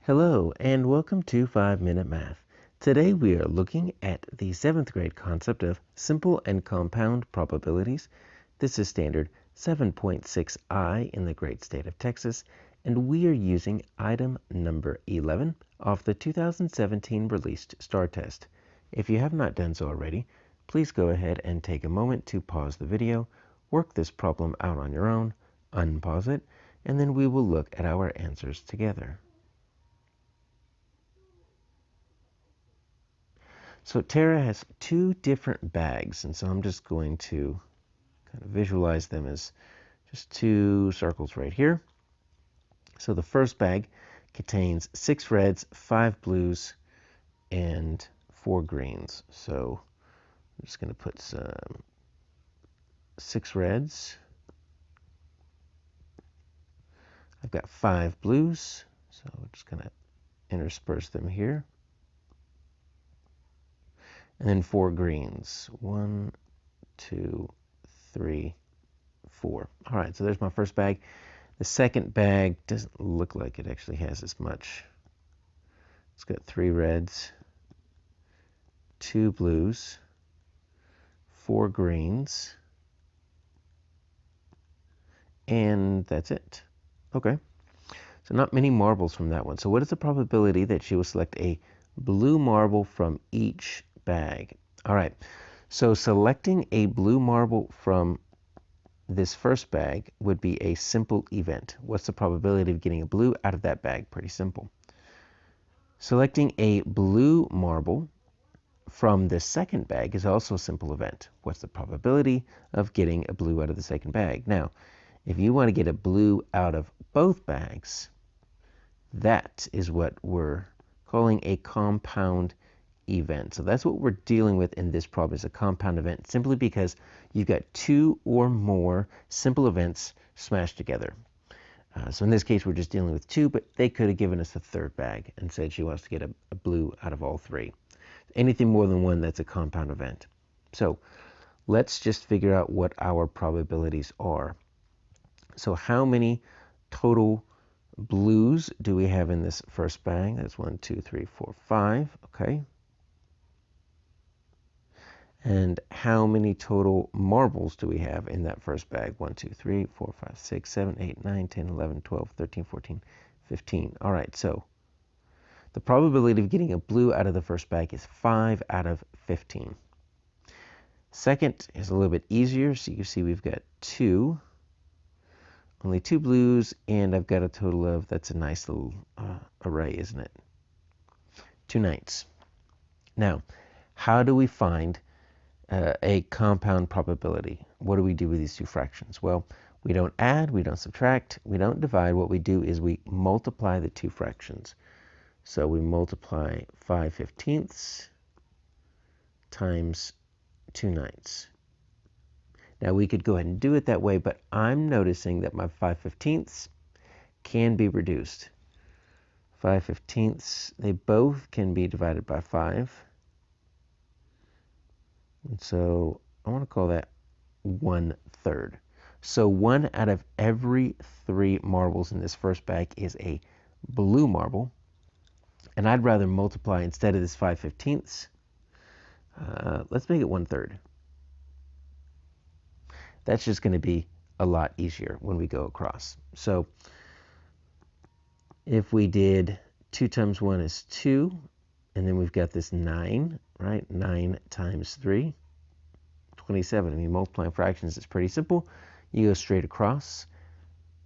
Hello and welcome to 5-Minute Math. Today we are looking at the 7th grade concept of simple and compound probabilities. This is standard 7.6i in the great state of Texas, and we are using item number 11 off the 2017 released STAAR test. If you have not done so already, please go ahead and take a moment to pause the video, work this problem out on your own, unpause it, and then we will look at our answers together. So Tara has two different bags, and so I'm just going to kind of visualize them as just two circles right here. So the first bag contains 6 reds, 5 blues, and 4 greens. So I'm just going to put some 6 reds. I've got 5 blues, so we're just going to intersperse them here. And then 4 greens. 1, 2, 3, 4. All right, so there's my first bag. The second bag doesn't look like it actually has as much. It's got 3 reds, 2 blues, 4 greens, and that's it. Okay, so not many marbles from that one. So what is the probability that she will select a blue marble from each bag? All right, so selecting a blue marble from this first bag would be a simple event. What's the probability of getting a blue out of that bag? Pretty simple. Selecting a blue marble from the second bag is also a simple event. What's the probability of getting a blue out of the second bag? Now, if you want to get a blue out of both bags, that is what we're calling a compound event. So that's what we're dealing with in this problem, is a compound event, simply because you've got 2 or more simple events smashed together. So in this case, we're just dealing with 2, but they could have given us a third bag and said she wants to get a blue out of all 3. Anything more than 1, that's a compound event. So let's just figure out what our probabilities are. So how many total blues do we have in this first bag? That's 1, 2, 3, 4, 5. Okay. And how many total marbles do we have in that first bag? 1, 2, 3, 4, 5, 6, 7, 8, 9, 10, 11, 12, 13, 14, 15. All right, so the probability of getting a blue out of the first bag is 5 out of 15. Second is a little bit easier. So you see we've got 2, only 2 blues, and I've got a total of, that's a nice little array, isn't it? 2 9s. Now, how do we find a compound probability? What do we do with these two fractions? Well, we don't add, we don't subtract, we don't divide. What we do is we multiply the two fractions. So we multiply 5/15 times 2 9s. Now we could go ahead and do it that way, but I'm noticing that my 5/15 can be reduced. 5/15, they both can be divided by 5. And so I want to call that 1/3. So 1 out of every 3 marbles in this first bag is a blue marble. And I'd rather multiply, instead of this 5/15, let's make it 1/3. That's just going to be a lot easier when we go across. So if we did 2 times 1 is 2, and then we've got this 9, right? 9 times 3, 27. I mean, multiplying fractions is pretty simple. You go straight across.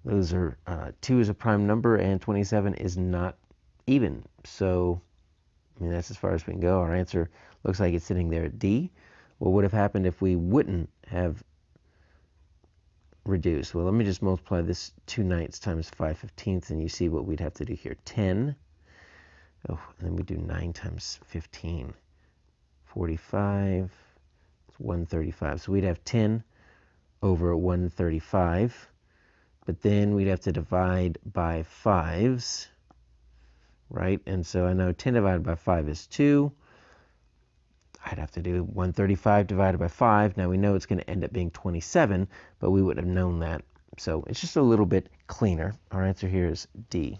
Those are 2 is a prime number, and 27 is not even. So, I mean, that's as far as we can go. Our answer looks like it's sitting there at D. What would have happened if we wouldn't have reduced? Well, let me just multiply this 2 9s times 5/15, and you see what we'd have to do here. 10. Oh, and then we do 9 times 15. 45. It's 135. So we'd have 10 over 135. But then we'd have to divide by 5s, right? And so I know 10 divided by 5 is 2. I'd have to do 135 divided by 5. Now we know it's going to end up being 27, but we would have known that. So it's just a little bit cleaner. Our answer here is D.